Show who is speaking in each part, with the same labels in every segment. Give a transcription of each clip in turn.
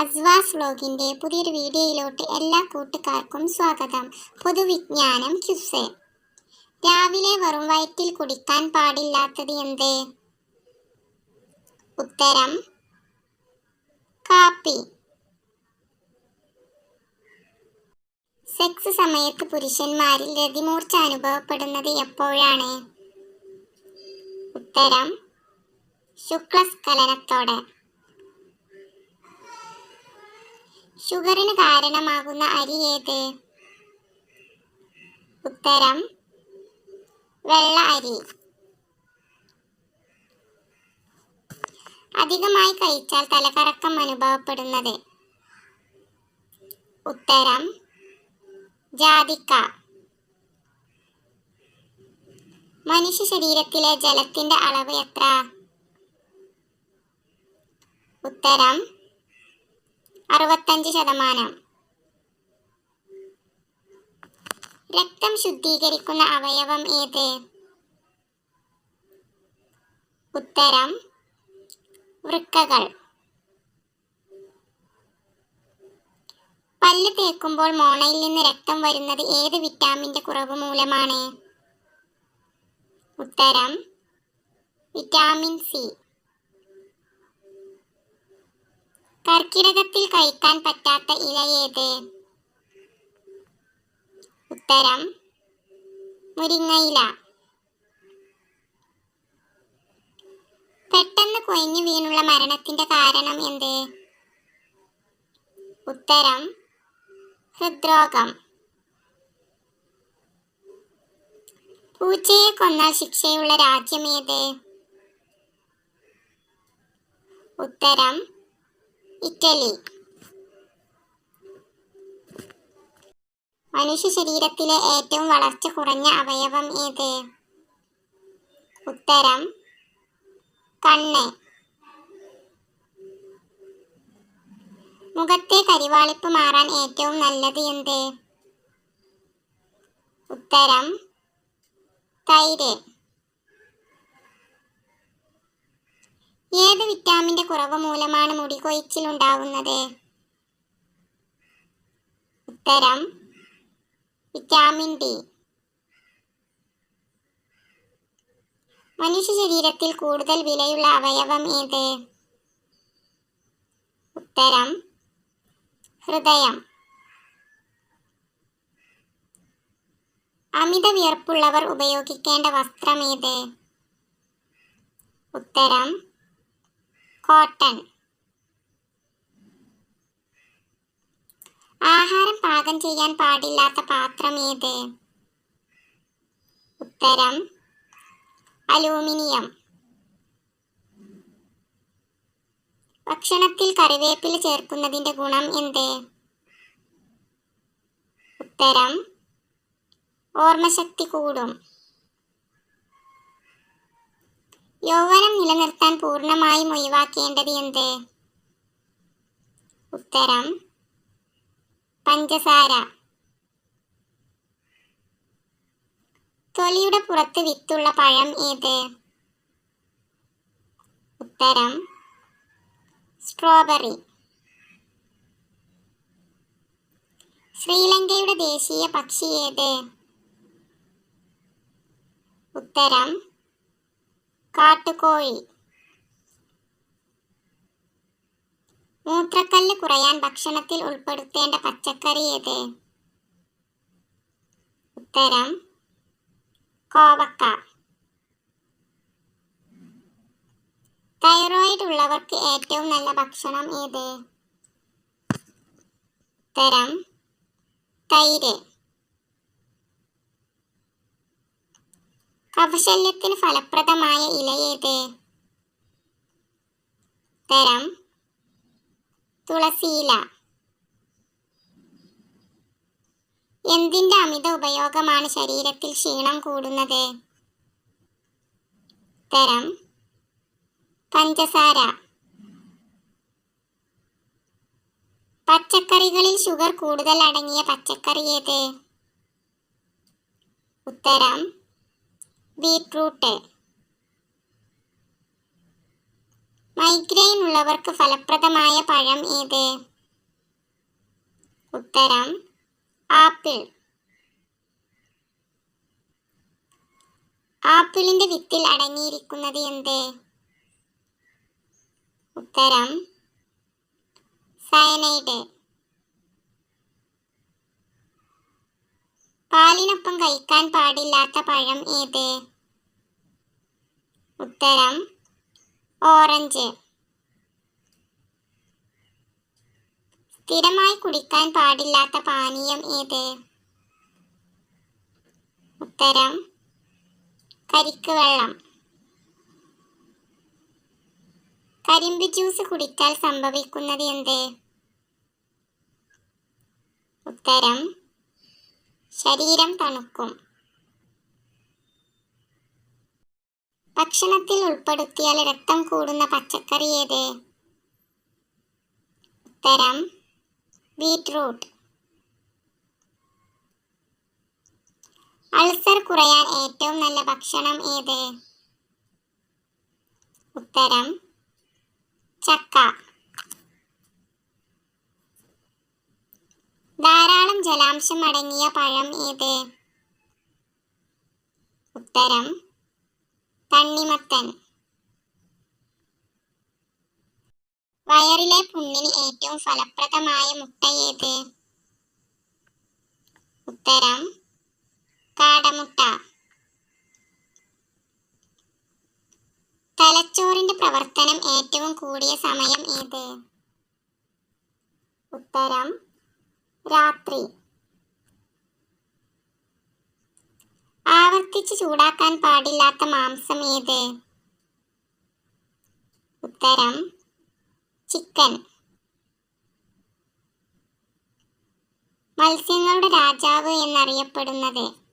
Speaker 1: അസ്വാസ് വ്ലോഗിൻ്റെ പുതിയൊരു വീഡിയോയിലോട്ട് എല്ലാ കൂട്ടുകാർക്കും സ്വാഗതം. പൊതുവിജ്ഞാനം ക്വിസ്. രാവിലെ വെറും വയറ്റിൽ കുടിക്കാൻ പാടില്ലാത്തത് എന്ത്? ഉത്തരം കാപ്പി. സെക്സ് സമയത്ത് പുരുഷന്മാരിൽ രതിമൂർച്ച അനുഭവപ്പെടുന്നത് എപ്പോഴാണ്? ഉത്തരം ശുക്ലസ്ഖലനത്തോടെ. ഷുഗറിന് കാരണമാകുന്ന അരി ഏത്? ഉത്തരം വെള്ള അരി. അധികമായി കഴിച്ചാൽ തലകറക്കം അനുഭവപ്പെടുന്നത്? ഉത്തരം ജാതിക്ക. മനുഷ്യ ശരീരത്തിലെ ജലത്തിന്റെ അളവ് എത്ര? ഉത്തരം 65%. രക്തം ശുദ്ധീകരിക്കുന്ന അവയവം ഏത്? ഉത്തരം വൃക്കകൾ. പല്ല് തേക്കുമ്പോൾ മോണയിൽ നിന്ന് രക്തം വരുന്നത് ഏത് വിറ്റാമിന്റെ കുറവ് മൂലമാണ്? ഉത്തരം വിറ്റാമിൻ സി. കർക്കിടകത്തിൽ കഴിക്കാൻ പറ്റാത്ത ഇല ഏത്? ഉത്തരം മുരിങ്ങയില. പെട്ടെന്ന് കൊഴിഞ്ഞു വീണുള്ള മരണത്തിന്റെ കാരണം എന്ത്? ഉത്തരം ഹൃദ്രോഗം. പൂച്ചയെ കൊന്നാൽ ശിക്ഷയുള്ള രാജ്യം ഏത്? ഉത്തരം ഇറ്റലി. മനുഷ്യ ശരീരത്തിലെ ഏറ്റവും വളർച്ച കുറഞ്ഞ അവയവം ഏത്? ഉത്തരം കണ്ണ്. മുഖത്തെ കരിവാളിപ്പ് മാറാൻ ഏറ്റവും നല്ലത് എന്ത്? ഉത്തരം തൈര്. ഏത് വിറ്റാമിന്റെ കുറവ് മൂലമാണ് മുടി കൊഴിച്ചിൽ ഉണ്ടാവുന്നത്? ഉത്തരം വിറ്റാമിൻ ഡി. മനുഷ്യ ശരീരത്തിൽ കൂടുതൽ വിലയുള്ള അവയവം ഏത്? ഉത്തരം ഹൃദയം. അമിത വിയർപ്പുള്ളവർ ഉപയോഗിക്കേണ്ട വസ്ത്രം ഏത്? ഉത്തരം കോട്ടൺ. ആഹാരം പാകം ചെയ്യാൻ പാടില്ലാത്ത പാത്രം ഏത്? ഉത്തരം അലൂമിനിയം. ഭക്ഷണത്തിൽ കറിവേപ്പില ചേർക്കുന്നതിന്റെ ഗുണം എന്ത്? ഉത്തരം ഓർമ്മശക്തി കൂടും. യൗവനം നിലനിർത്താൻ പൂർണ്ണമായും ഒഴിവാക്കേണ്ടത് എന്ത്? ഉത്തരം പഞ്ചസാര. തൊലിയുടെ പുറത്ത് വിത്തുള്ള പഴം ഏത്? ഉത്തരം സ്ട്രോബെറി. ശ്രീലങ്കയുടെ ദേശീയ പക്ഷി ഏത്? ഉത്തരം കാട്ടുകോഴി. മൂത്രക്കല്ല് കുറയാൻ ഭക്ഷണത്തിൽ ഉൾപ്പെടുത്തേണ്ട പച്ചക്കറി ഏത്? ഉത്തരം കോവക്ക. തൈറോയിഡ് ഉള്ളവർക്ക് ഏറ്റവും നല്ല ഭക്ഷണം ഏത്? ഉത്തരം തൈര്. കഫശല്യത്തിന് ഫലപ്രദമായ ഇല ഏത്? ഉത്തരം തുളസിയില. എന്തിന്റെ അമിത ഉപയോഗമാണ് ശരീരത്തിൽ ക്ഷീണം കൂടുന്നത്? ഉത്തരം പഞ്ചസാര. പച്ചക്കറികളിൽ ഷുഗർ കൂടുതൽ അടങ്ങിയ പച്ചക്കറി ഏത്? ഉത്തരം ബീറ്റ്റൂട്ട്. മൈഗ്രെയിൻ ഉള്ളവർക്ക് ഫലപ്രദമായ പഴം ഏത്? ഉത്തരം ആപ്പിൾ. ആപ്പിളിന്റെ വിത്തിൽ അടങ്ങിയിരിക്കുന്നത് എന്ത്? ഉത്തരം സയനൈഡ്. പാലിനൊപ്പം കഴിക്കാൻ പാടില്ലാത്ത പഴം ഏത്? ഉത്തരം ഓറഞ്ച്. സ്ഥിരമായി കുടിക്കാൻ പാടില്ലാത്ത പാനീയം ഏത്? ഉത്തരം കരിക്ക് വെള്ളം. കരിമ്പ് ജ്യൂസ് കുടിച്ചാൽ സംഭവിക്കുന്നത് എന്ത്? ഉത്തരം ശരീരം തണുക്കും. ഭക്ഷണത്തിൽ ഉൾപ്പെടുത്തിയാൽ രക്തം കൂടുന്ന പച്ചക്കറി ഏത്? ഉത്തരം ബീറ്റ്റൂട്ട്. അൾസർ കുറയാൻ ഏറ്റവും നല്ല ഭക്ഷണം ഏത്? ഉത്തരം ചക്ക. ധാരാളം ജലാംശം അടങ്ങിയ പഴം ഏത്? ഉത്തരം തണ്ണിമത്തൻ. വയറിലെ പുണ്ണിന് ഏറ്റവും ഫലപ്രദമായ മുട്ട ഏത്? ഉത്തരം കാടമുട്ട. തലച്ചോറിന്റെ പ്രവർത്തനം ഏറ്റവും കൂടിയ സമയം ഏത്? ഉത്തരം രാത്രി. ആവർത്തിച്ച് ചൂടാക്കാൻ പാടില്ലാത്ത മാംസം ഏത്? ഉത്തരം ചിക്കൻ. മത്സ്യങ്ങളുടെ രാജാവ് എന്നറിയപ്പെടുന്നത്?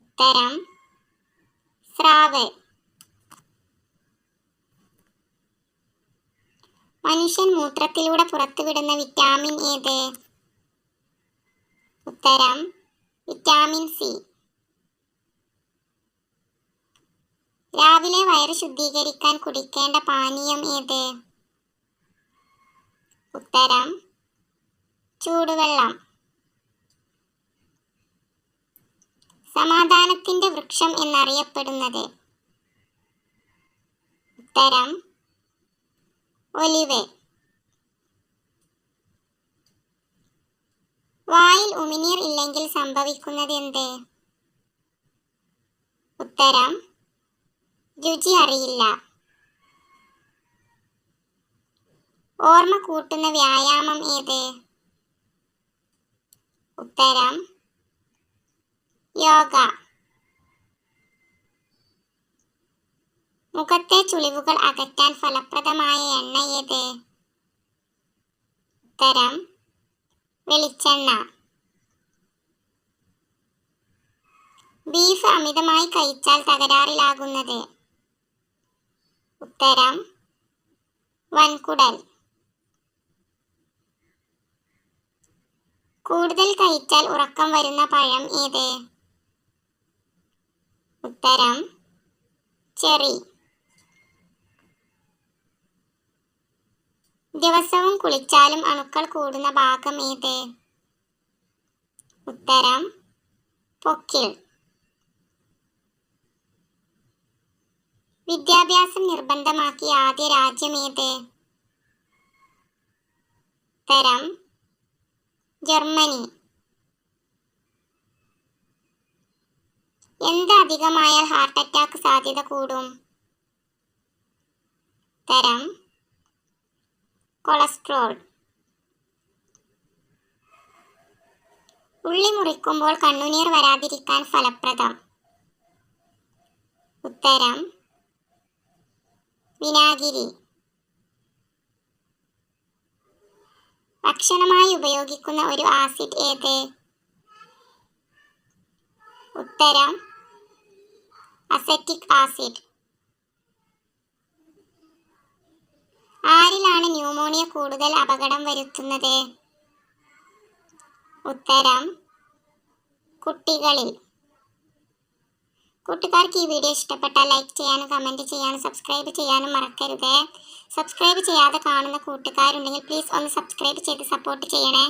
Speaker 1: ഉത്തരം സ്രാവ്. മനുഷ്യൻ മൂത്രത്തിലൂടെ പുറത്തുവിടുന്ന വിറ്റാമിൻ ഏത്? ഉത്തരം വിറ്റാമിൻ സി. രാവിലെ വയറ് ശുദ്ധീകരിക്കാൻ കുടിക്കേണ്ട പാനീയം ഏത്? ഉത്തരം ചൂടുവെള്ളം. സമാധാനത്തിന്റെ വൃക്ഷം എന്നറിയപ്പെടുന്നത്? ഉത്തരം ഒലിവ്. വായിൽ ഉമിനീർ ഇല്ലെങ്കിൽ സംഭവിക്കുന്നത് എന്ത്? ഉത്തരം രുചി അറിയില്ല. ഓർമ്മ കൂട്ടുന്ന വ്യായാമം ഏത്? ഉത്തരം യോഗ. മുഖത്തെ ചുളിവുകൾ അകറ്റാൻ ഫലപ്രദമായ എണ്ണ ഏത്? ഉത്തരം വെളിച്ചെണ്ണ. ബീഫ് അമിതമായി കഴിച്ചാൽ തകരാറിലാകുന്നത്? ഉത്തരം വൻകുടൽ. കൂടുതൽ കഴിച്ചാൽ ഉറക്കം വരുന്ന പഴം ഏത്? ഉത്തരം ചെറി. ദിവസവും കുളിച്ചാലും അണുക്കൾ കൂടുന്ന ഭാഗം ഏത്? ഉത്തരം പൊക്കിൾ. വിദ്യാഭ്യാസം നിർബന്ധമാക്കിയ ആദ്യ രാജ്യം ഏത്? ഉത്തരം ജർമ്മനി. എന്ത് അധികമായാൽ ഹാർട്ട് അറ്റാക്ക് സാധ്യത കൂടും? ഉത്തരം കൊളസ്ട്രോൾ. ഉള്ളി മുറിക്കുമ്പോൾ കണ്ണുനീർ വരാതിരിക്കാൻ ഫലപ്രദം? ഉത്തരം വിനാഗിരി. ഭക്ഷണമായി ഉപയോഗിക്കുന്ന ഒരു ആസിഡ് ഏത്? ഉത്തരം അസറ്റിക് ആസിഡ്. ആരിലാണ് ന്യൂമോണിയ കൂടുതൽ അപകടം വരുത്തുന്നത്? ഉത്തരം കുട്ടികളിൽ. കൂട്ടുകാർക്ക് ഈ വീഡിയോ ഇഷ്ടപ്പെട്ടാൽ ലൈക്ക് ചെയ്യാനും കമൻറ്റ് ചെയ്യാനും സബ്സ്ക്രൈബ് ചെയ്യാനും മറക്കരുത്. സബ്സ്ക്രൈബ് ചെയ്യാതെ കാണുന്ന കൂട്ടുകാരുണ്ടെങ്കിൽ പ്ലീസ് ഒന്ന് സബ്സ്ക്രൈബ് ചെയ്ത് സപ്പോർട്ട് ചെയ്യണേ.